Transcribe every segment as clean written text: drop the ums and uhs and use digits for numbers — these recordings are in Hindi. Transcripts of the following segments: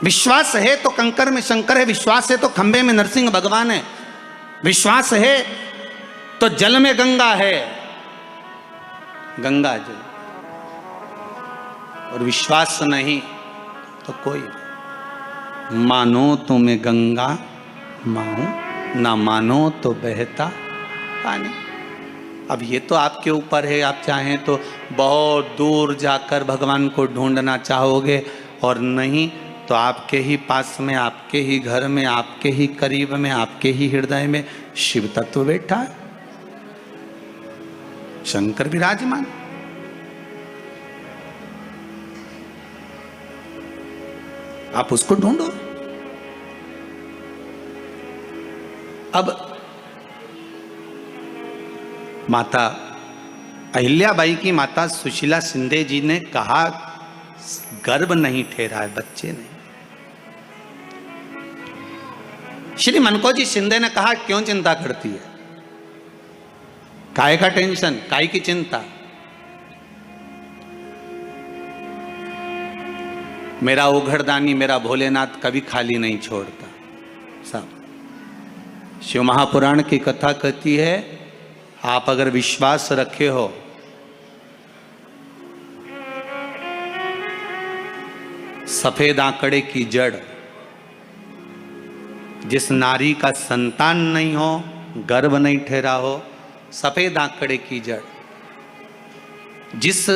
विश्वास है तो कंकर में शंकर है, विश्वास है तो खंबे में नरसिंह भगवान है, विश्वास है तो जल में गंगा है, गंगा जल, और विश्वास नहीं तो कोई। मानो तो मैं गंगा माऊं, ना मानो तो बहता पानी। अब ये तो आपके ऊपर है, आप चाहें तो बहुत दूर जाकर भगवान को ढूंढना चाहोगे, और नहीं तो आपके ही पास में, आपके ही घर में, आपके ही करीब में, आपके ही हृदय में शिव तत्व बैठा है, शंकर विराजमान। आप उसको ढूंढो। अब माता अहिल्याबाई की माता सुशीला शिंदे जी ने कहा गर्भ नहीं ठहरा है, बच्चे नहीं। श्री मनकोजी शिंदे ने कहा क्यों चिंता करती है, काय का टेंशन, काय की चिंता। मेरा उघड़दानी मेरा भोलेनाथ कभी खाली नहीं छोड़ता। सब शिव महापुराण की कथा कहती है, आप अगर विश्वास रखे हो सफेद आंकड़े की जड़, जिस नारी का संतान नहीं हो, गर्भ नहीं ठहरा हो, सफेद आंकड़े की जड़, जिस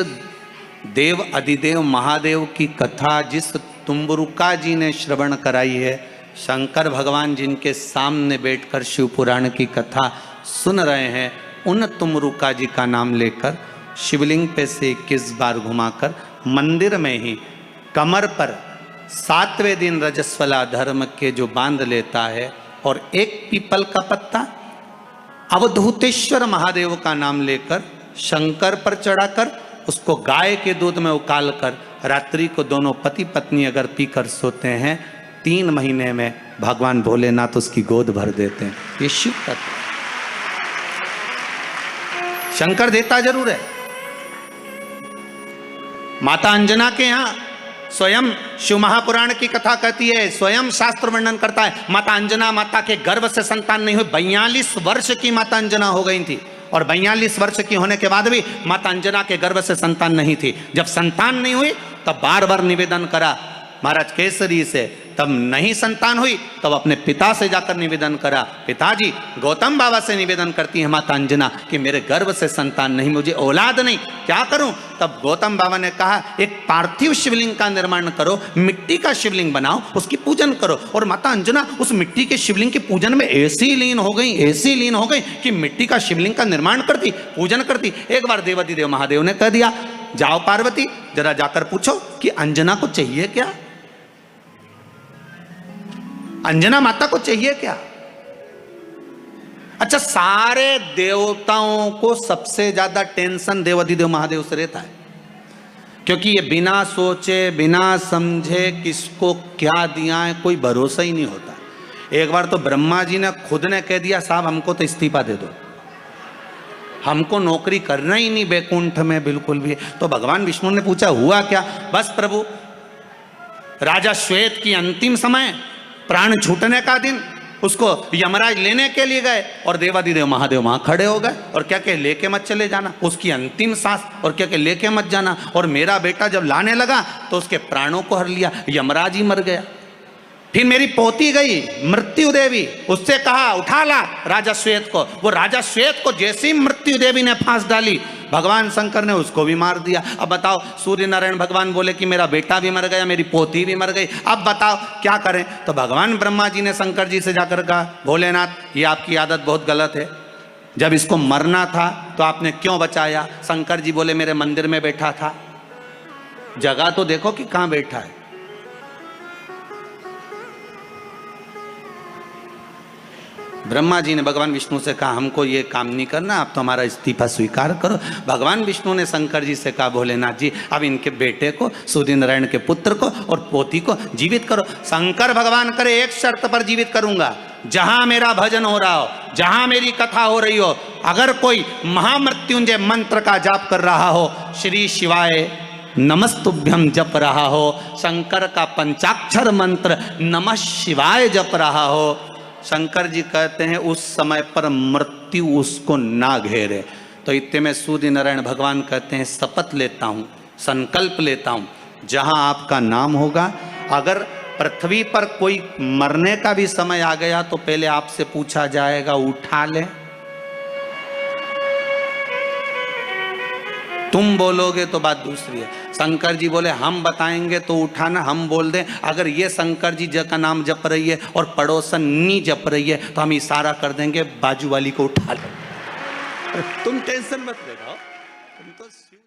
देव अधिदेव महादेव की कथा जिस तुम्बरुका जी ने श्रवण कराई है, शंकर भगवान जिनके सामने बैठकर शिव पुराण की कथा सुन रहे हैं, उन तुम्बरुका जी का नाम लेकर शिवलिंग पे से 21 बार घुमाकर मंदिर में ही कमर पर 7वें दिन रजस्वला धर्म के जो बांध लेता है, और एक पीपल का पत्ता अवधूतेश्वर महादेव का नाम लेकर शंकर पर चढ़ाकर उसको गाय के दूध में उकाल कर रात्रि को दोनों पति पत्नी अगर पीकर सोते हैं, 3 महीने में भगवान भोलेनाथ उसकी गोद भर देते हैं। ये शिव तत्व। शंकर देता जरूर है। माता अंजना के यहां स्वयं शिव महापुराण की कथा कहती है, स्वयं शास्त्र वर्णन करता है, माता अंजना माता के गर्भ से संतान नहीं हुई। 42 वर्ष की माता अंजना हो गई थी, और 42 वर्ष की होने के बाद भी माता अंजना के गर्भ से संतान नहीं थी। जब संतान नहीं हुई तब बार बार निवेदन करा महाराज केसरी से, तब नहीं संतान हुई तब अपने पिता से जाकर निवेदन करा, पिताजी गौतम बाबा से निवेदन करती है माता अंजना कि मेरे गर्भ से संतान नहीं, मुझे औलाद नहीं, क्या करूं। तब गौतम बाबा ने कहा एक पार्थिव शिवलिंग का निर्माण करो, मिट्टी का शिवलिंग बनाओ, उसकी पूजन करो। और माता अंजना उस मिट्टी के शिवलिंग के पूजन में ऐसी लीन हो गई, ऐसी लीन हो गई कि मिट्टी का शिवलिंग का निर्माण करती, पूजन करती। एक बार देवाधिदेव महादेव ने कह दिया, जाओ पार्वती जरा जाकर पूछो कि अंजना को चाहिए क्या, अंजना माता को चाहिए क्या। अच्छा, सारे देवताओं को सबसे ज्यादा टेंशन देवाधिदेव महादेव से रहता है, क्योंकि ये बिना सोचे बिना समझे किसको क्या दिया है कोई भरोसा ही नहीं होता। एक बार तो ब्रह्मा जी ने खुद ने कह दिया, साहब हमको तो इस्तीफा दे दो, हमको नौकरी करना ही नहीं बैकुंठ में बिल्कुल भी। तो भगवान विष्णु ने पूछा हुआ क्या। बस प्रभु, राजा श्वेत की अंतिम समय, प्राण छूटने का दिन, उसको यमराज लेने के लिए गए और देवाधिदेव महादेव वहां खड़े हो गए और क्या कहे, लेके मत चले जाना, उसकी अंतिम सांस, और क्या कहे लेके मत जाना। और मेरा बेटा जब लाने लगा तो उसके प्राणों को हर लिया, यमराज ही मर गया। फिर मेरी पोती गई मृत्यु देवी, उससे कहा उठा ला राजा श्वेत को। वो राजा श्वेत को जैसे ही मृत्यु देवी ने फांस डाली, भगवान शंकर ने उसको भी मार दिया। अब बताओ, सूर्य नारायण भगवान बोले कि मेरा बेटा भी मर गया, मेरी पोती भी मर गई, अब बताओ क्या करें। तो भगवान ब्रह्मा जी ने शंकर जी से जाकर कहा, भोलेनाथ ये आपकी आदत बहुत गलत है, जब इसको मरना था तो आपने क्यों बचाया। शंकर जी बोले मेरे मंदिर में बैठा था, जगह तो देखो कि कहां बैठा है। ब्रह्मा जी ने भगवान विष्णु से कहा हमको ये काम नहीं करना, आप तो हमारा इस्तीफा स्वीकार करो। भगवान विष्णु ने शंकर जी से कहा भोलेनाथ जी अब इनके बेटे को, सूर्य नारायण के पुत्र को और पोती को जीवित करो। शंकर भगवान करे एक शर्त पर जीवित करूंगा, जहां मेरा भजन हो रहा हो, जहां मेरी कथा हो रही हो, अगर कोई महामृत्युंजय मंत्र का जाप कर रहा हो, श्री शिवाय नमस्तुभ्यम जप रहा हो, शंकर का पंचाक्षर मंत्र नमः शिवाय जप रहा हो, शंकर जी कहते हैं उस समय पर मृत्यु उसको ना घेरे। तो इतने में सूर्य नारायण भगवान कहते हैं शपथ लेता हूँ, संकल्प लेता हूँ, जहाँ आपका नाम होगा, अगर पृथ्वी पर कोई मरने का भी समय आ गया तो पहले आपसे पूछा जाएगा उठा ले। तुम बोलोगे तो बात दूसरी है। शंकर जी बोले हम बताएंगे तो उठाना, हम बोल दें अगर ये शंकर जी का नाम जप रही है और पड़ोसन नी जप रही है तो हम इशारा कर देंगे बाजू वाली को उठा लो। तुम टेंशन मत ले।